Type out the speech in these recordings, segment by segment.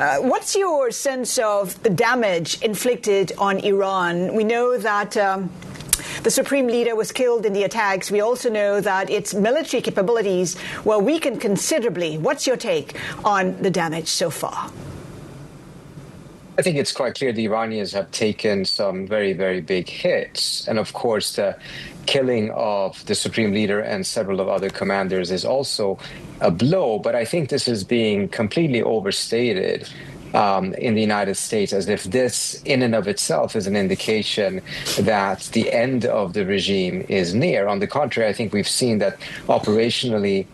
What's your sense of the damage inflicted on Iran? We know that the supreme leader was killed in the attacks. We also know that its military capabilities were weakened considerably. What's your take on the damage so far? I think it's quite clear the Iranians have taken some very, very big hits. And of course, the killing of the supreme leader and several of other commanders is also a blow. But I think this is being completely overstated in the United States, as if this in and of itself is an indication that the end of the regime is near. On the contrary, I think we've seen that operationally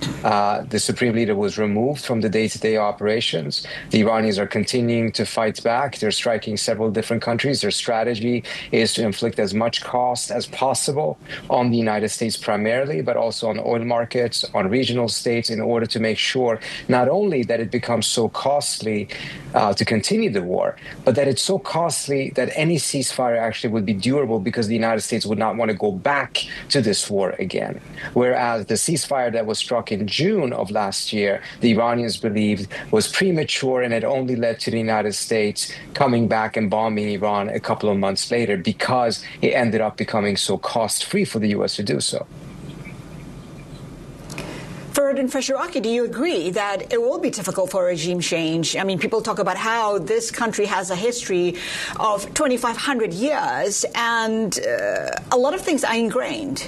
the supreme leader was removed from the day-to-day operations. The Iranians are continuing to fight back. They're striking several different countries. Their strategy is to inflict as much cost as possible on the United States primarily, but also on oil markets, on regional states, in order to make sure not only that it becomes so costly to continue the war, but that it's so costly that any ceasefire actually would be durable, because the United States would not want to go back to this war again. Whereas the ceasefire that was struck in June of last year, the Iranians believed was premature, and it only led to the United States coming back and bombing Iran a couple of months later, because it ended up becoming so cost-free for the U.S. to do so. Fereidun Fesharaki, do you agree that it will be difficult for a regime change? I mean, people talk about how this country has a history of 2,500 years, and a lot of things are ingrained.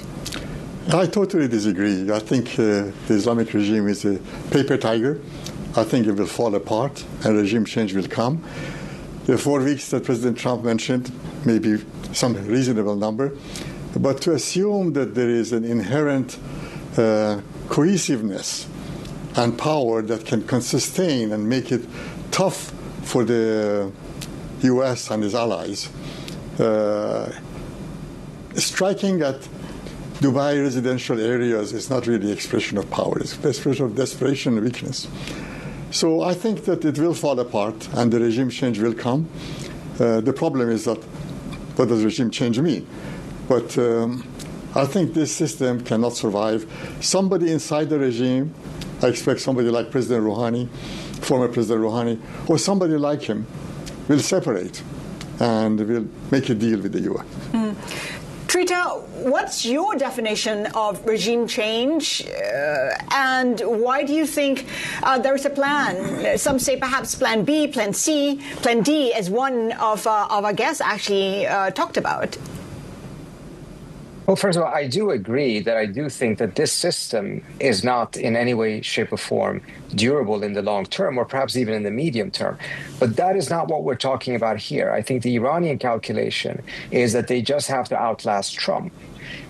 I totally disagree. I think the Islamic regime is a paper tiger. I think it will fall apart and regime change will come. The 4 weeks that President Trump mentioned may be some reasonable number, but to assume that there is an inherent cohesiveness and power that can sustain and make it tough for the U.S. and its allies. Striking at Dubai residential areas is not really expression of power. It's expression of desperation and weakness. So I think that it will fall apart and the regime change will come. The problem is that what does regime change mean? But I think this system cannot survive. Somebody inside the regime, I expect somebody like President Rouhani, former President Rouhani, or somebody like him, will separate and will make a deal with the U.S. Trita, what's your definition of regime change, and why do you think there is a plan? Some say perhaps Plan B, Plan C, Plan D, as one of our guests actually talked about. Well, first of all, I do agree that I do think that this system is not in any way, shape, or form durable in the long term, or perhaps even in the medium term. But that is not what we're talking about here. I think the Iranian calculation is that they just have to outlast Trump.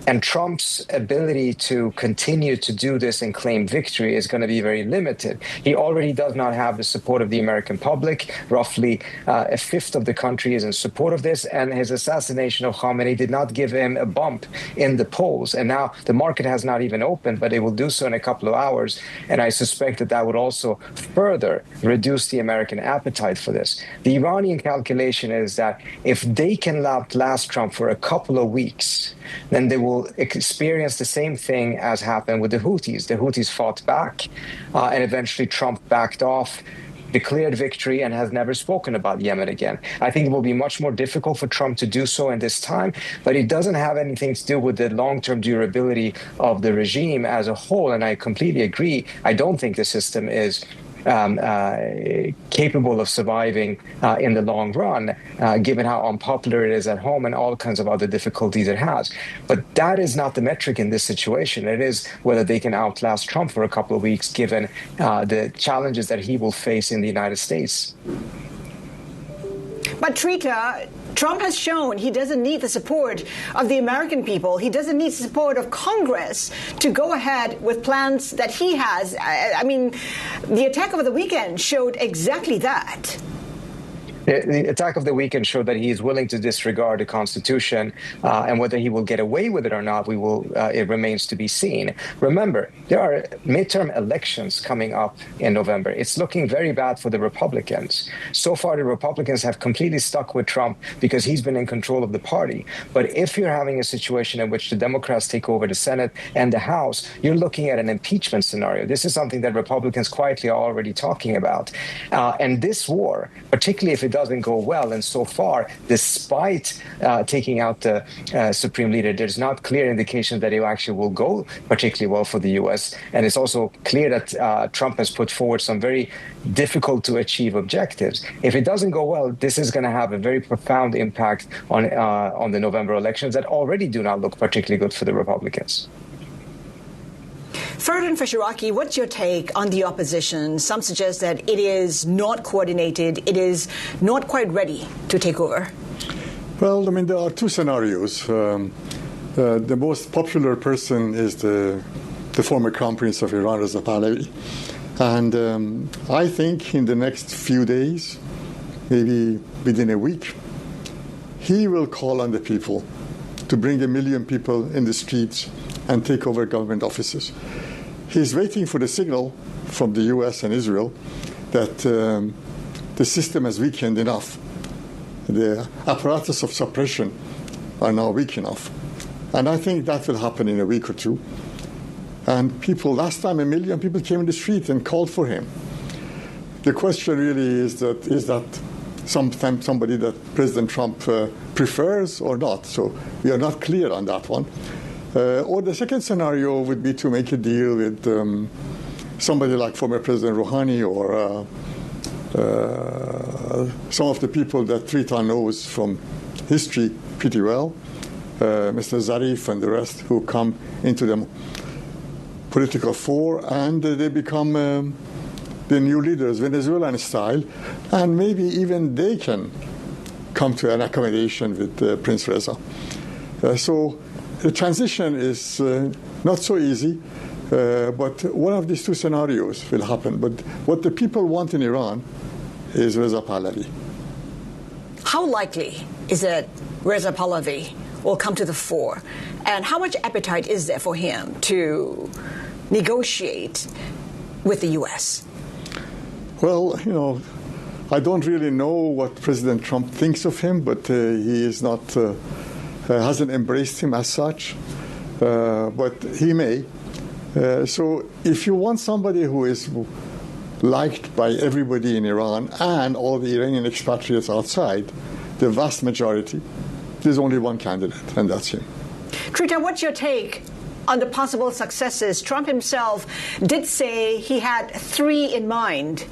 And Trump's ability to continue to do this and claim victory is going to be very limited. He already does not have the support of the American public. Roughly a fifth of the country is in support of this. And his assassination of Khamenei did not give him a bump in the polls. And now the market has not even opened, but it will do so in a couple of hours. And I suspect that that would also further reduce the American appetite for this. The Iranian calculation is that if they can outlast Trump for a couple of weeks, then they will experience the same thing as happened with the Houthis. The Houthis fought back, and eventually Trump backed off, declared victory, and has never spoken about Yemen again. I think it will be much more difficult for Trump to do so in this time, but it doesn't have anything to do with the long-term durability of the regime as a whole, and I completely agree. I don't think the system is capable of surviving in the long run, given how unpopular it is at home and all kinds of other difficulties it has. But that is not the metric in this situation. It is whether they can outlast Trump for a couple of weeks, given the challenges that he will face in the United States. But Trita, Trump has shown he doesn't need the support of the American people. He doesn't need the support of Congress to go ahead with plans that he has. I mean, the attack over the weekend showed exactly that. The attack of the weekend showed that he is willing to disregard the Constitution, and whether he will get away with it or not, it remains to be seen. Remember, there are midterm elections coming up in November. It's looking very bad for the Republicans. So far, the Republicans have completely stuck with Trump because he's been in control of the party. But if you're having a situation in which the Democrats take over the Senate and the House, you're looking at an impeachment scenario. This is something that Republicans quietly are already talking about. And this war, particularly if it doesn't go well, and so far, despite taking out the Supreme Leader, there's not clear indication that it actually will go particularly well for the U.S. And it's also clear that Trump has put forward some very difficult to achieve objectives. If it doesn't go well, this is going to have a very profound impact on the November elections that already do not look particularly good for the Republicans. Fereidun Fesharaki, what's your take on the opposition? Some suggest that it is not coordinated, it is not quite ready to take over. Well, I mean, there are two scenarios. The most popular person is the former Crown Prince of Iran, Reza Pahlavi. And I think in the next few days, maybe within a week, he will call on the people to bring 1 million people in the streets and take over government offices. He's waiting for the signal from the U.S. and Israel that the system has weakened enough. The apparatus of suppression are now weak enough. And I think that will happen in a week or two. And last time 1 million people came in the street and called for him. The question really is that somebody that President Trump prefers or not? So we are not clear on that one. Or the second scenario would be to make a deal with somebody like former President Rouhani or some of the people that Trita knows from history pretty well, Mr. Zarif and the rest, who come into the political fore, and they become the new leaders, Venezuelan style, and maybe even they can come to an accommodation with Prince Reza. So the transition is not so easy, but one of these two scenarios will happen. But what the people want in Iran is Reza Pahlavi. How likely is it Reza Pahlavi will come to the fore? And how much appetite is there for him to negotiate with the U.S.? Well, I don't really know what President Trump thinks of him, but he is not hasn't embraced him as such, but he may. So if you want somebody who is liked by everybody in Iran and all the Iranian expatriates outside, the vast majority, there's only one candidate, and that's him. Trita, what's your take on the possible successes? Trump himself did say he had 3 in mind.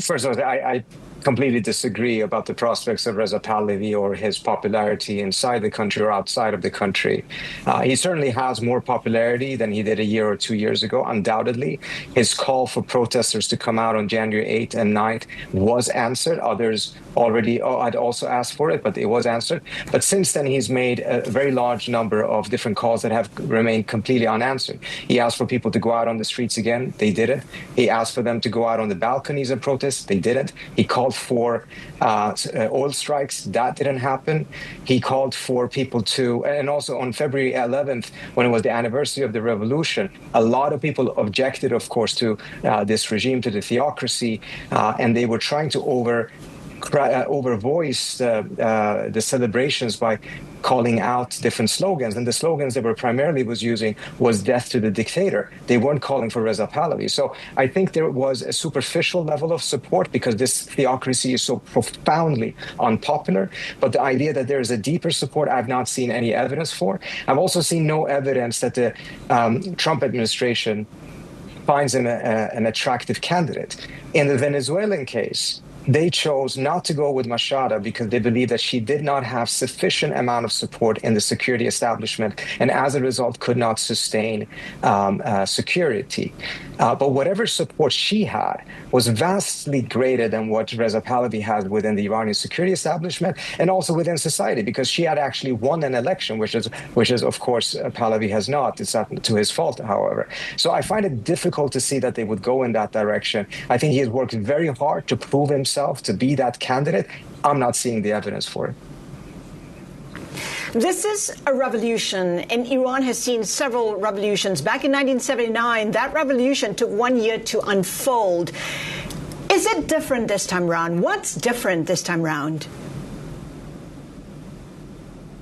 First of all, I completely disagree about the prospects of Reza Pahlavi or his popularity inside the country or outside of the country. He certainly has more popularity than he did a year or 2 years ago, undoubtedly. His call for protesters to come out on January 8th and 9th was answered. Others already had also asked for it, but it was answered. But since then, he's made a very large number of different calls that have remained completely unanswered. He asked for people to go out on the streets again. They didn't. He asked for them to go out on the balconies and protest. They didn't. He called for oil strikes. That didn't happen. He called for people to, and also on February 11th, when it was the anniversary of the revolution, a lot of people objected, of course, to this regime, to the theocracy, and they were trying to overvoice the celebrations by calling out different slogans. And the slogans they were primarily was using was death to the dictator. They weren't calling for Reza Pahlavi. So I think there was a superficial level of support because this theocracy is so profoundly unpopular. But the idea that there is a deeper support, I've not seen any evidence for. I've also seen no evidence that the Trump administration finds him an attractive candidate. In the Venezuelan case, they chose not to go with Mashada because they believed that she did not have sufficient amount of support in the security establishment, and as a result could not sustain security. But whatever support she had was vastly greater than what Reza Pahlavi had within the Iranian security establishment and also within society, because she had actually won an election, which is of course Pahlavi has not. It's not to his fault, however. So I find it difficult to see that they would go in that direction. I think he has worked very hard to prove himself to be that candidate. I'm not seeing the evidence for it. This is a revolution, and Iran has seen several revolutions. Back in 1979, that revolution took 1 year to unfold. Is it different this time around? What's different this time around?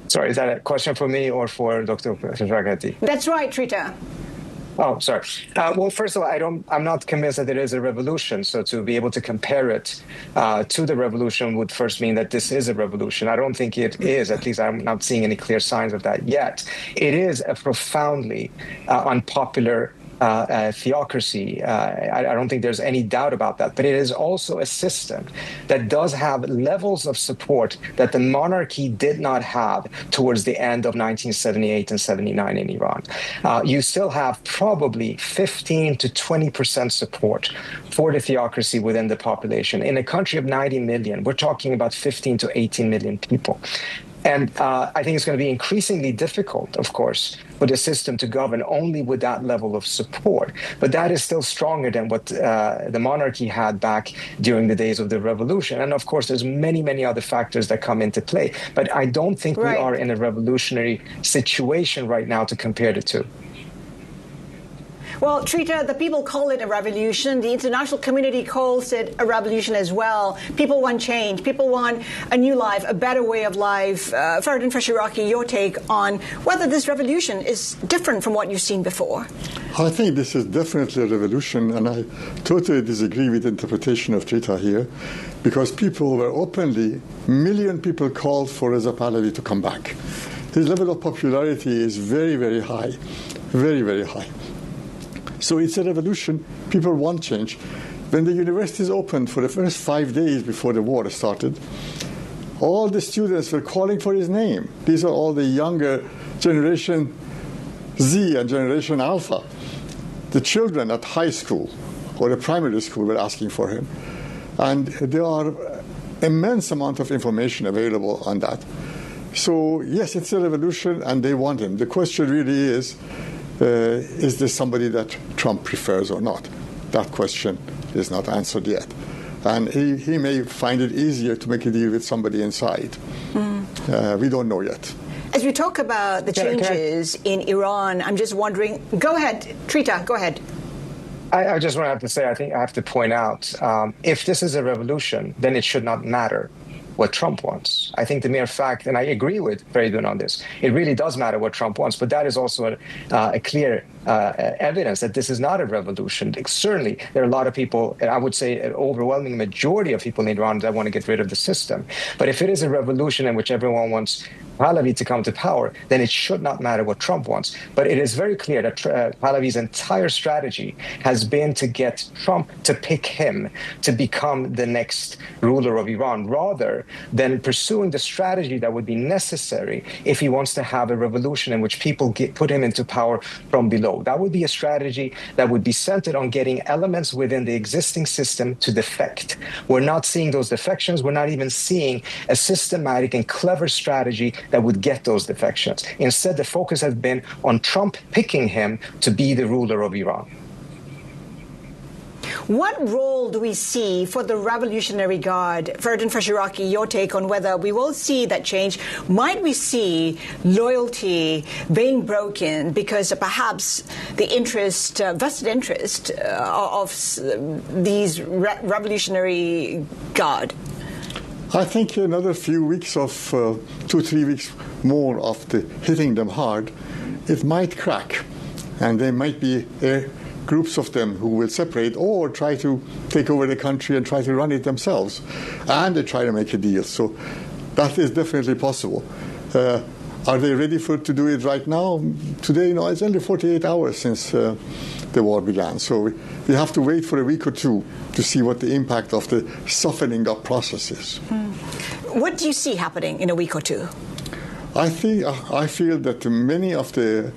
Sorry, is that a question for me or for Dr. Fesharaki? That's right, Trita. Oh, sorry. Well, first of all, I'm not convinced that there is a revolution. So to be able to compare it to the revolution would first mean that this is a revolution. I don't think it is. At least I'm not seeing any clear signs of that yet. It is a profoundly unpopular theocracy. I don't think there's any doubt about that. But it is also a system that does have levels of support that the monarchy did not have towards the end of 1978 and 79 in Iran. You still have probably 15 to 20% support for the theocracy within the population. In a country of 90 million, we're talking about 15 to 18 million people. And I think it's going to be increasingly difficult, of course, for the system to govern only with that level of support. But that is still stronger than what the monarchy had back during the days of the revolution. And of course, there's many, many other factors that come into play. But I don't think we are in a revolutionary situation right now to compare the two. Well, Trita, the people call it a revolution. The international community calls it a revolution as well. People want change. People want a new life, a better way of life. Fereidun Fesharaki, your take on whether this revolution is different from what you've seen before? I think this is definitely a revolution, and I totally disagree with the interpretation of Trita here, because people were openly, million people called for Reza Pahlavi to come back. His level of popularity is very, very high, very, very high. So it's a revolution. People want change. When the universities opened for the first 5 days before the war started, all the students were calling for his name. These are all the younger Generation Z and Generation Alpha. The children at high school or the primary school were asking for him. And there are immense amount of information available on that. So, yes, it's a revolution, and they want him. The question really is this somebody that Trump prefers or not? That question is not answered yet. And he may find it easier to make a deal with somebody inside. We don't know yet. As we talk about the changes in Iran, I'm just wondering, go ahead, Trita, go ahead. I just want to have to say, I think I have to point out, if this is a revolution, then it should not matter what Trump wants. I think the mere fact, and I agree with Fereidun on this, it really does matter what Trump wants, but that is also a clear evidence that this is not a revolution. Certainly, there are a lot of people, and I would say an overwhelming majority of people in Iran that want to get rid of the system. But if it is a revolution in which everyone wants Pahlavi to come to power, then it should not matter what Trump wants. But it is very clear that Pahlavi's entire strategy has been to get Trump to pick him to become the next ruler of Iran, rather than pursuing the strategy that would be necessary if he wants to have a revolution in which people put him into power from below. That would be a strategy that would be centered on getting elements within the existing system to defect. We're not seeing those defections. We're not even seeing a systematic and clever strategy that would get those defections. Instead, the focus has been on Trump picking him to be the ruler of Iran. What role do we see for the Revolutionary Guard? Fereidun Fesharaki, your take on whether we will see that change. Might we see loyalty being broken because perhaps the interest, vested interest of these Revolutionary Guard? I think another few weeks of 2-3 weeks more of the hitting them hard, it might crack, and there might be groups of them who will separate or try to take over the country and try to run it themselves, and they try to make a deal. So that is definitely possible. Are they ready to do it right now? Today, it's only 48 hours since the the war began. So we have to wait for a week or two to see what the impact of the softening up process is. What do you see happening in a week or two? I feel that many of the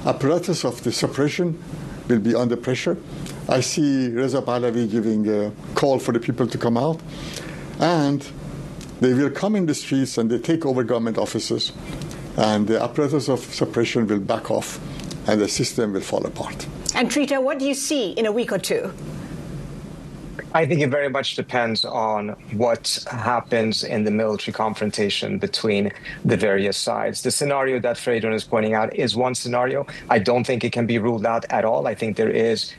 apparatus of the suppression will be under pressure. I see Reza Pahlavi giving a call for the people to come out, and they will come in the streets and they take over government offices, and the apparatus of suppression will back off, and the system will fall apart. And Trita, what do you see in a week or two? I think it very much depends on what happens in the military confrontation between the various sides. The scenario that Fereidun is pointing out is one scenario. I don't think it can be ruled out at all. I think there is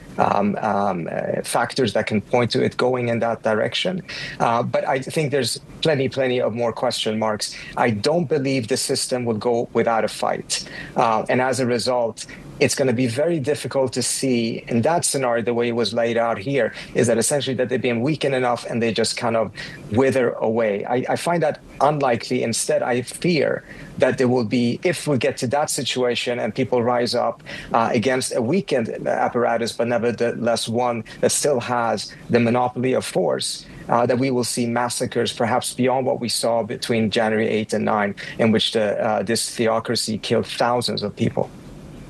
factors that can point to it going in that direction. But I think there's plenty of more question marks. I don't believe the system will go without a fight. And as a result, it's going to be very difficult to see in that scenario, the way it was laid out here, is that essentially that they've been weakened enough and they just kind of wither away. I find that unlikely. Instead, I fear that there will be, if we get to that situation and people rise up against a weakened apparatus, but nevertheless one that still has the monopoly of force, that we will see massacres perhaps beyond what we saw between January 8 and 9, in which this theocracy killed thousands of people.